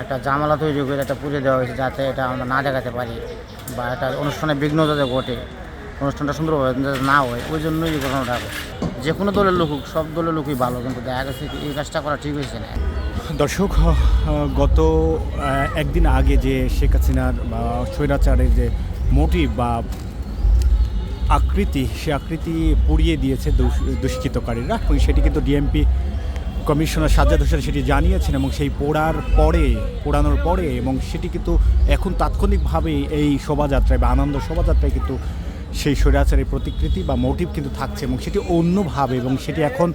একটা জামালা তৈরি করে একটা পুড়িয়ে দেওয়া হয়েছে, যাতে এটা আমরা না দেখাতে পারি বা একটা অনুষ্ঠানে বিঘ্ন যাতে ঘটে, অনুষ্ঠানটা সুন্দরভাবে যাতে না হয়, ওই জন্যই এই ঘটনাটা। যে কোনো দলের লোক হোক, সব দলের লোকই ভালো, কিন্তু দেখা গেছে এই কাজটা করা ঠিক হয়েছে না। দর্শক, গত একদিন আগে যে শেখ হাসিনার স্বৈরাচারের যে মোটিভ বা আকৃতি, সে আকৃতি পুড়িয়ে দিয়েছে দুষ্কৃতকারীরা, এবং সেটি কিন্তু ডিএমপি কমিশনার সাজ্জাদ হোসেন সেটি জানিয়েছেন, এবং সেই পোড়ানোর পরে এবং সেটি কিন্তু এখন তাৎক্ষণিকভাবে এই শোভাযাত্রায় বা আনন্দ শোভাযাত্রায় কিন্তু সেই স্বৈরাচারের প্রতিকৃতি বা মোটিভ কিন্তু থাকছে, এবং সেটি অন্যভাবে এবং সেটি এখন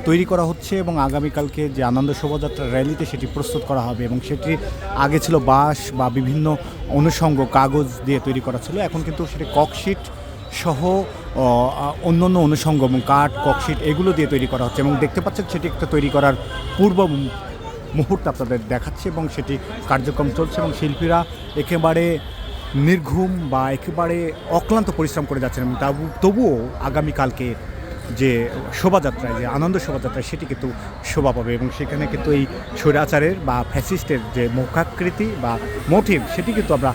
তৈরি করা হচ্ছে, এবং আগামীকালকে যে আনন্দ শোভাযাত্রা র্যালিতে সেটি প্রস্তুত করা হবে। এবং সেটি আগে ছিল বাঁশ বা বিভিন্ন অনুষঙ্গ কাগজ দিয়ে তৈরি করা ছিল, এখন কিন্তু সেটি ককশিট সহ অন্যান্য অনুষঙ্গ এবং কাঠ, ককশিট এগুলো দিয়ে তৈরি করা হচ্ছে, এবং দেখতে পাচ্ছেন সেটি একটা তৈরি করার পূর্ব মুহূর্ত আপনাদের দেখাচ্ছে, এবং সেটি কার্যক্রম চলছে, এবং শিল্পীরা একেবারে নির্ঘুম বা একেবারে অক্লান্ত পরিশ্রম করে যাচ্ছেন, এবং তবুও আগামীকালকে যে শোভাযাত্রায়, যে আনন্দ শোভাযাত্রায়, সেটি কিন্তু শোভা পাবে, এবং সেখানে কিন্তু এই স্বৈরাচারের বা ফ্যাসিস্টের যে মুখাকৃতি বা মোটিভ, সেটি কিন্তু আমরা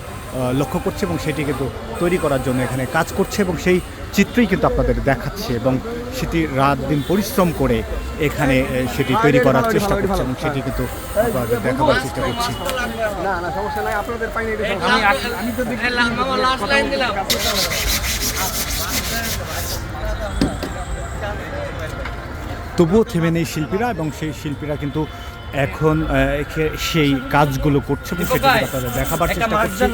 লক্ষ্য করছি, এবং সেটি কিন্তু তৈরি করার জন্য এখানে কাজ করছে, এবং সেই চিত্রই কিন্তু আপনাদের দেখাচ্ছে, এবং সেটি রাত দিন পরিশ্রম করে এখানে সেটি তৈরি করার চেষ্টা করছে, এবং সেটি কিন্তু আপনাদের দেখাবার চেষ্টা করছি। তবুও থেমে নেই শিল্পীরা, এবং সেই শিল্পীরা কিন্তু এখন সেই কাজগুলো করছে, এবং সেটি আপনাদের দেখাবার চেষ্টা করছে।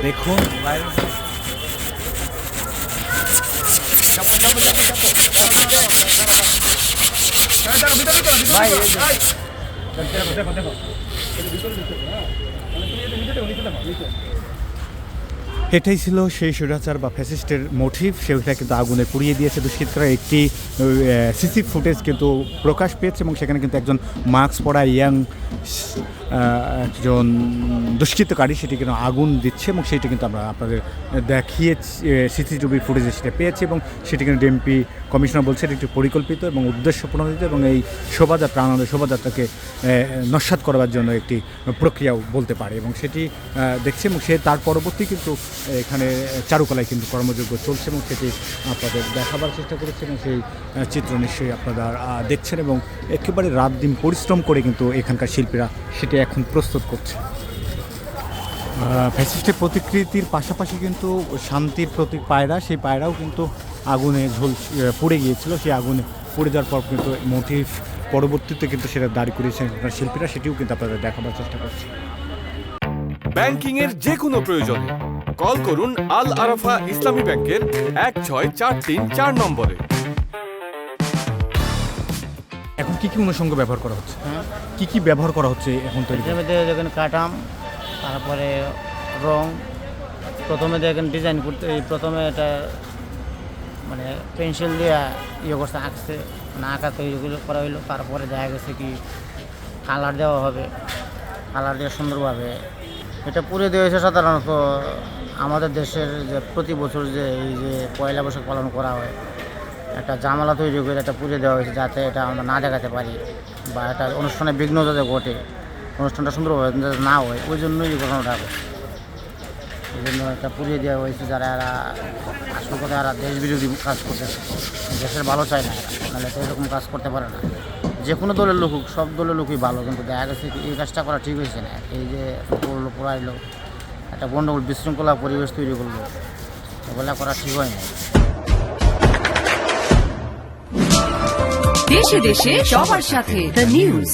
দেখুন, এটাই ছিল সেই স্বৈরাচার বা ফ্যাসিস্টের মোটিভ, সেটা কিন্তু আগুনে পুড়িয়ে দিয়েছে দুষ্কৃতরা। একটি সিসি ফুটেজ কিন্তু প্রকাশ পেয়েছে, এবং সেখানে কিন্তু একজন মাস্ক পরা ইয়াং একজন দুষ্কৃতকারী সেটি কিন্তু আগুন দিচ্ছে, এবং সেটি কিন্তু আমরা আপনাদের দেখিয়েছি, সিসিটিভি ফুটেজে সেটা পেয়েছি, এবং সেটি কিন্তু ডিএমপি কমিশনার বলছে এটি একটি পরিকল্পিত এবং উদ্দেশ্যপ্রণোদিত, এবং এই শোভাযাত্রা, আনন্দ শোভাযাত্রাকে নস্যাৎ করবার জন্য একটি প্রক্রিয়াও বলতে পারে, এবং সেটি দেখছি। এবং সে তার পরবর্তী কিন্তু এখানে চারুকলায় কিন্তু কর্মযোগ্য চলছে, এবং সেটি আপনাদের দেখাবার চেষ্টা করেছে, এবং সেই চিত্র নিশ্চয়ই আপনারা দেখছেন, এবং একেবারে রাত দিন পরিশ্রম করে কিন্তু এখানকার শিল্পীরা সেটি এখন প্রস্তুত করছে। ফ্যাসিস্টের প্রতিকৃতির পাশাপাশি কিন্তু শান্তির প্রতীক পায়রা, সেই পায়রাও কিন্তু আগুনে পুড়ে গিয়েছিল। সেই আগুনে পুড়ে যাওয়ার পর কিন্তু মোটিভ পরবর্তীতে কিন্তু সেটা দাঁড় করিয়েছেন শিল্পীরা, সেটিও কিন্তু আপনাদের দেখাবার চেষ্টা করছে। ব্যাংকিং এর যে কোনো প্রয়োজনে কল করুন আল আরাফা ইসলামী ব্যাংকের 1643 নম্বরে। এখন কি কি অনুষঙ্গ ব্যবহার করা হচ্ছে, কি কি ব্যবহার করা হচ্ছে এখন তৈরি? দেখেন কাঠাম, তারপরে রং, প্রথমে দেখেন ডিজাইন করতে, প্রথমে এটা মানে পেন্সিল দিয়ে করছে, আঁকছে, মানে আঁকা তৈরিগুলো করা হইলো। তারপরে দেখা গেছে কি কালার দেওয়া হবে, কালার দিয়ে সুন্দরভাবে এটা পুড়ে দেওয়া হয়েছে। সাধারণত আমাদের দেশের যে প্রতি বছর যে এই যে পয়লা বৈশাখ পালন করা হয়, একটা জামালা তৈরি করে একটা পুড়ে দেওয়া হয়েছে, যাতে এটা আমরা না দেখাতে পারি বা একটা অনুষ্ঠানে বিঘ্ন যাতে ঘটে, অনুষ্ঠানটা সুন্দরভাবে যাতে না হয়, ওই জন্যই এই ঘটনাটা। এই জন্য একটা পুড়িয়ে দেওয়া হয়েছে। যারা এরা আসল কথা এরা দেশ বিরোধী কাজ করতেছে, দেশের ভালো চায় না এরা, নাহলে তো এরকম কাজ করতে পারে না। যে কোনো দলের লোক হোক, সব দলের লোকই ভালো, কিন্তু দেখা গেছে এই কাজটা করা ঠিক হয়েছে না। এই যে পড়লো, পড়াইলো, একটা গণ্ডগোল বিশৃঙ্খলা পরিবেশ তৈরি করলো, এগুলো করা ঠিক হয় না। দেশে দেশে সবার সাথে দ্য নিউজ।